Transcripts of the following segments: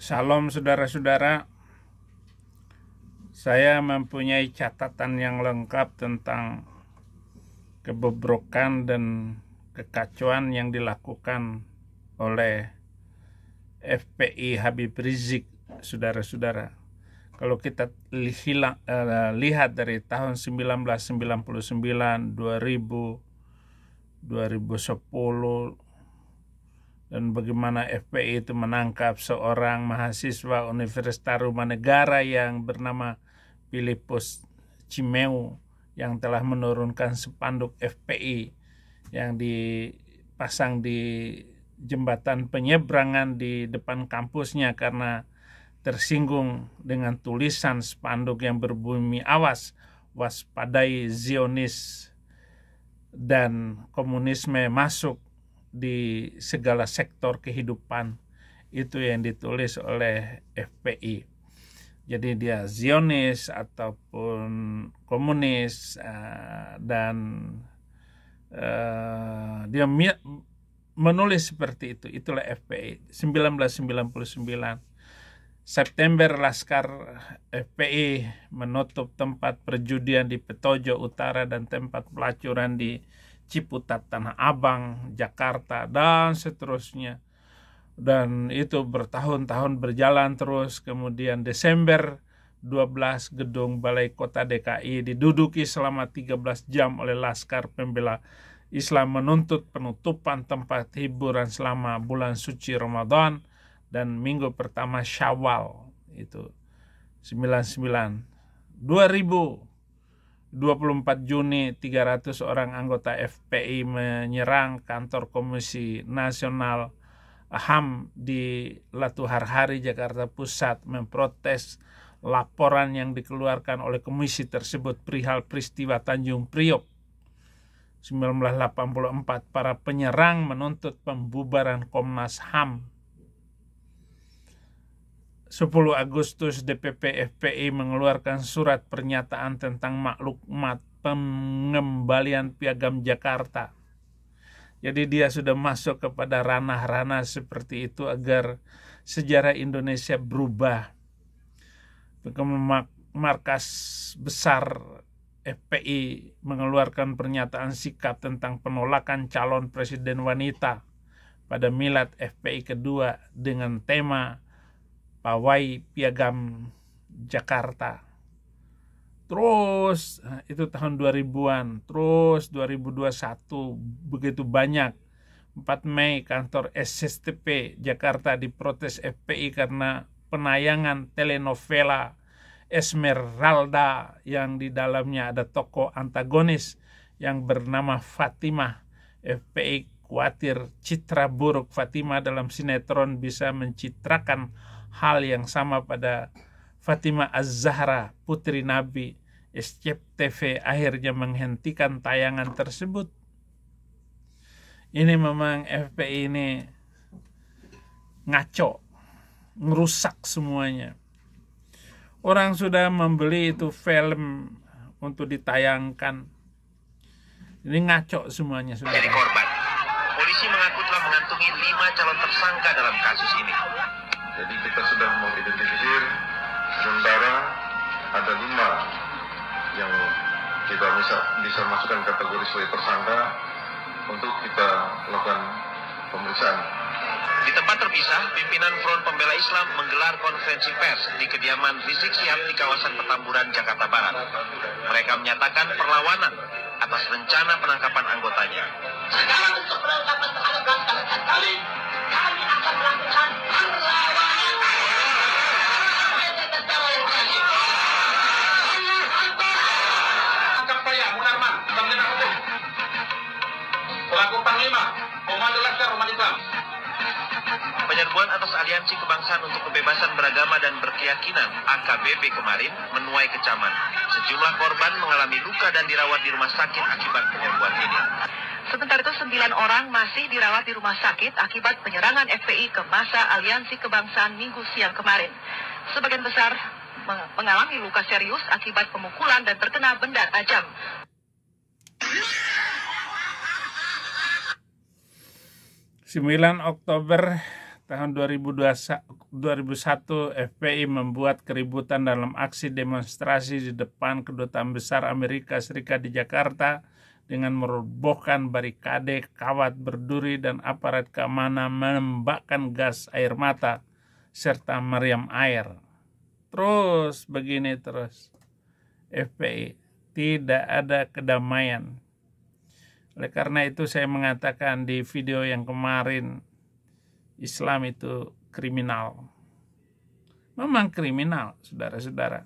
Salam saudara-saudara, saya mempunyai catatan yang lengkap tentang kebobrokan dan kekacauan yang dilakukan oleh FPI Habib Rizik, saudara-saudara. Kalau kita lihat dari tahun 1999, 2000, 2010, dan bagaimana FPI itu menangkap seorang mahasiswa Universitas Rumah yang bernama Filipus Cimeu yang telah menurunkan spanduk FPI yang dipasang di jembatan penyeberangan di depan kampusnya karena tersinggung dengan tulisan spanduk yang berbunyi "Awas, waspadai Zionis dan komunisme masuk di segala sektor kehidupan." Itu yang ditulis oleh FPI. Jadi dia Zionis ataupun komunis, dan dia menulis seperti itu. Itulah FPI. 1999 September, Laskar FPI menutup tempat perjudian di Petojo Utara dan tempat pelacuran di Ciputat, Tanah Abang, Jakarta, dan seterusnya. Dan itu bertahun-tahun berjalan terus. Kemudian Desember 12, gedung Balai Kota DKI diduduki selama 13 jam oleh Laskar Pembela Islam menuntut penutupan tempat hiburan selama bulan suci Ramadan dan minggu pertama Syawal. Itu 99. 24 Juni 300 orang anggota FPI menyerang kantor Komisi Nasional HAM di Latuharhari, Jakarta Pusat, memprotes laporan yang dikeluarkan oleh komisi tersebut perihal peristiwa Tanjung Priok 1984. Para penyerang menuntut pembubaran Komnas HAM. 10 Agustus DPP FPI mengeluarkan surat pernyataan tentang maklumat pengembalian Piagam Jakarta. Jadi dia sudah masuk kepada ranah-ranah seperti itu agar sejarah Indonesia berubah. Markas besar FPI mengeluarkan pernyataan sikap tentang penolakan calon presiden wanita pada milad FPI kedua dengan tema Pawai Piagam Jakarta. Terus itu tahun 2000-an, terus 2021 begitu banyak. 4 Mei kantor SSTP Jakarta diprotes FPI karena penayangan telenovela Esmeralda yang di dalamnya ada tokoh antagonis yang bernama Fatimah. FPI khawatir citra buruk Fatimah dalam sinetron bisa mencitrakan hal yang sama pada Fatimah Az-Zahra, putri Nabi. SCTV akhirnya menghentikan tayangan tersebut. Ini memang FPI ini ngaco, ngerusak semuanya. Orang sudah membeli itu film untuk ditayangkan. Ini ngaco semuanya, saudara. Dari korban, polisi mengaku telah mengantungi 5 calon tersangka dalam kasus ini. Jadi kita sudah mengidentifikasi sementara ada 5 yang kita bisa masukkan kategori sebagai tersangka untuk kita lakukan pemeriksaan. Di tempat terpisah, pimpinan Front Pembela Islam menggelar konferensi pers di kediaman Rizik Syihab di kawasan Petamburan, Jakarta Barat. Mereka menyatakan perlawanan atas rencana penangkapan anggotanya. Sekarang untuk penangkapan terhadap Laskar kali, kami akan melakukan perlawanan. Tangkap saya, Munarman, pembina hukum, selaku Panglima Komando Laskar Umat Islam. Penyerbuan atas Aliansi Kebangsaan untuk Kebebasan Beragama dan Berkeyakinan AKBB kemarin menuai kecaman. Sejumlah korban mengalami luka dan dirawat di rumah sakit akibat penyerbuan ini. Sementara itu 9 orang masih dirawat di rumah sakit akibat penyerangan FPI ke masa Aliansi Kebangsaan Minggu siang kemarin. Sebagian besar mengalami luka serius akibat pemukulan dan terkena benda tajam. 9 Oktober tahun 2001 FPI membuat keributan dalam aksi demonstrasi di depan Kedutaan Besar Amerika Serikat di Jakarta dengan merobohkan barikade, kawat berduri, dan aparat keamanan menembakkan gas air mata serta meriam air. Terus begini terus. FPI tidak ada kedamaian. Oleh karena itu saya mengatakan di video yang kemarin, Islam itu kriminal. Memang kriminal, saudara-saudara.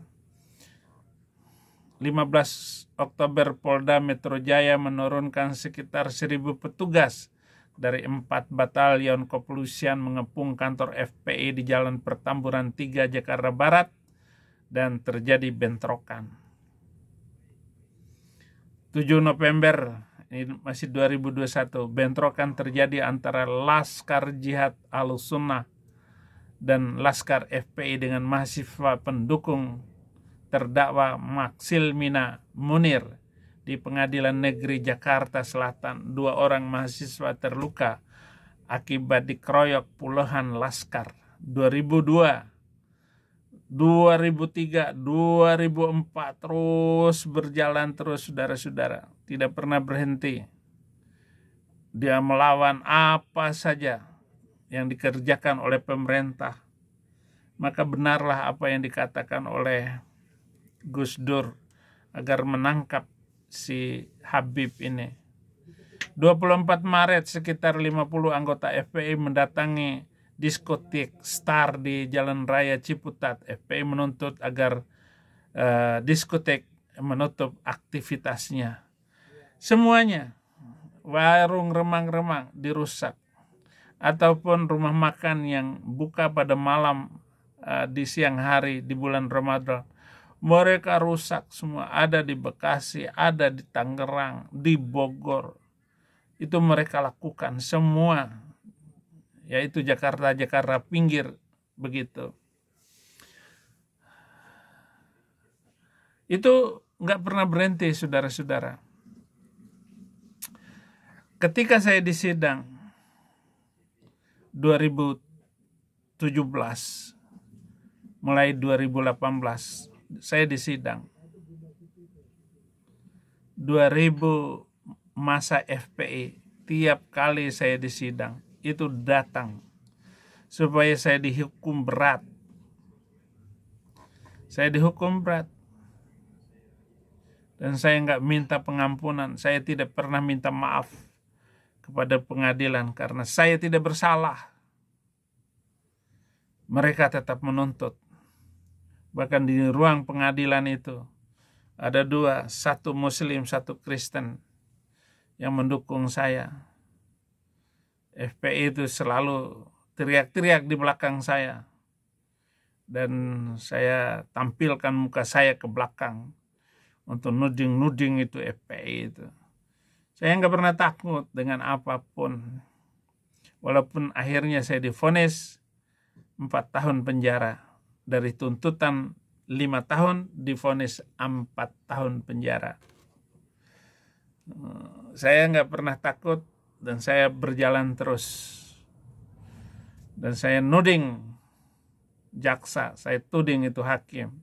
15 Oktober Polda Metro Jaya menurunkan sekitar 1.000 petugas dari 4 batalion kepolisian mengepung kantor FPI di Jalan Pertamburan 3 Jakarta Barat dan terjadi bentrokan. 7 November ini masih 2021, bentrokan terjadi antara Laskar Jihad Ahlussunnah dan Laskar FPI dengan mahasiswa pendukung terdakwa Maksilmina Munir di Pengadilan Negeri Jakarta Selatan. 2 orang mahasiswa terluka akibat dikeroyok puluhan laskar. 2002, 2003, 2004 terus berjalan terus, saudara-saudara. Tidak pernah berhenti. Dia melawan apa saja yang dikerjakan oleh pemerintah. Maka benarlah apa yang dikatakan oleh Gus Dur agar menangkap si Habib ini. 24 Maret sekitar 50 anggota FPI mendatangi diskotik Star di Jalan Raya Ciputat. FPI menuntut agar diskotik menutup aktivitasnya. Semuanya, warung remang-remang dirusak, ataupun rumah makan yang buka pada malam di siang hari di bulan Ramadan, mereka rusak semua. Ada di Bekasi, ada di Tangerang, di Bogor. Itu mereka lakukan semua, yaitu Jakarta pinggir begitu. Itu nggak pernah berhenti, saudara-saudara. Ketika saya di sidang 2017, mulai 2018, saya di sidang. 2000 masa FPI, tiap kali saya di sidang, itu datang supaya saya dihukum berat. Saya dihukum berat. Dan saya nggak minta pengampunan. Saya tidak pernah minta maaf kepada pengadilan karena saya tidak bersalah. Mereka tetap menuntut. Bahkan di ruang pengadilan itu ada 2, 1 Muslim, 1 Kristen yang mendukung saya. FPI itu selalu teriak-teriak di belakang saya. Dan saya tampilkan muka saya ke belakang untuk nuding itu FPI itu. Saya nggak pernah takut dengan apapun. Walaupun akhirnya saya divonis 4 tahun penjara. Dari tuntutan 5 tahun divonis 4 tahun penjara. Saya nggak pernah takut dan saya berjalan terus. Dan saya nuding jaksa, saya tuding itu hakim.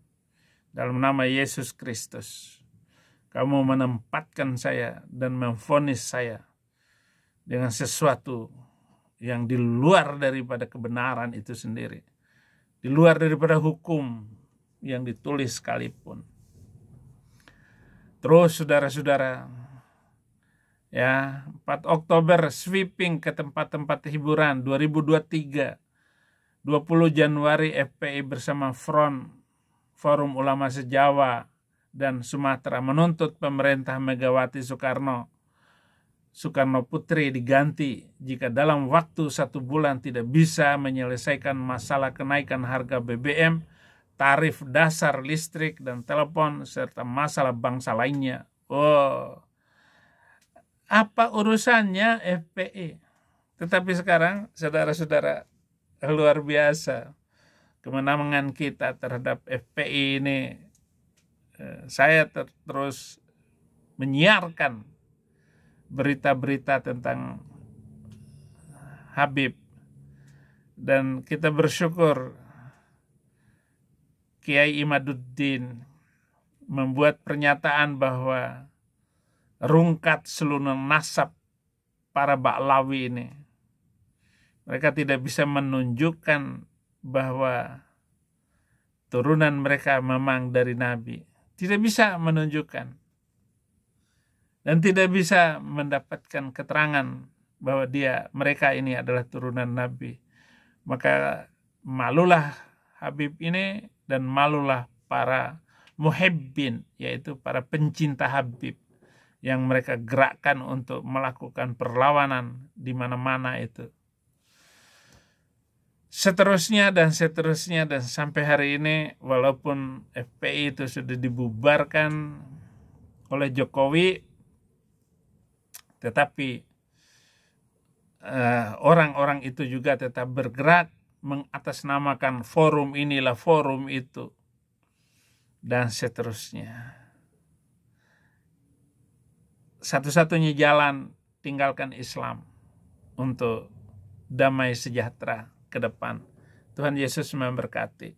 Dalam nama Yesus Kristus. Kamu menempatkan saya dan memvonis saya dengan sesuatu yang di luar daripada kebenaran itu sendiri. Di luar daripada hukum yang ditulis sekalipun. Terus saudara-saudara, ya, 4 Oktober sweeping ke tempat-tempat hiburan 2023. 20 Januari FPI bersama Forum Ulama Sejawa dan Sumatera menuntut pemerintah Megawati Soekarno Putri diganti jika dalam waktu 1 bulan tidak bisa menyelesaikan masalah kenaikan harga BBM, tarif dasar listrik dan telepon, serta masalah bangsa lainnya. Oh, apa urusannya FPI? Tetapi sekarang, saudara-saudara, luar biasa kemenangan kita terhadap FPI ini. Saya terus menyiarkan berita-berita tentang Habib Dan kita bersyukur Kiai Imaduddin membuat pernyataan bahwa rungkat seluruh nasab para Ba'lawi ini. Mereka tidak bisa menunjukkan bahwa turunan mereka memang dari Nabi. Tidak bisa menunjukkan. Dan tidak bisa mendapatkan keterangan bahwa mereka ini adalah turunan Nabi. Maka malulah Habib ini dan malulah para muhibbin, yaitu para pencinta Habib yang mereka gerakkan untuk melakukan perlawanan di mana-mana itu. Seterusnya dan sampai hari ini walaupun FPI itu sudah dibubarkan oleh Jokowi, tetapi orang-orang itu juga tetap bergerak mengatasnamakan forum inilah, forum itu, dan seterusnya. Satu-satunya jalan tinggalkan Islam untuk damai sejahtera ke depan. Tuhan Yesus memberkati.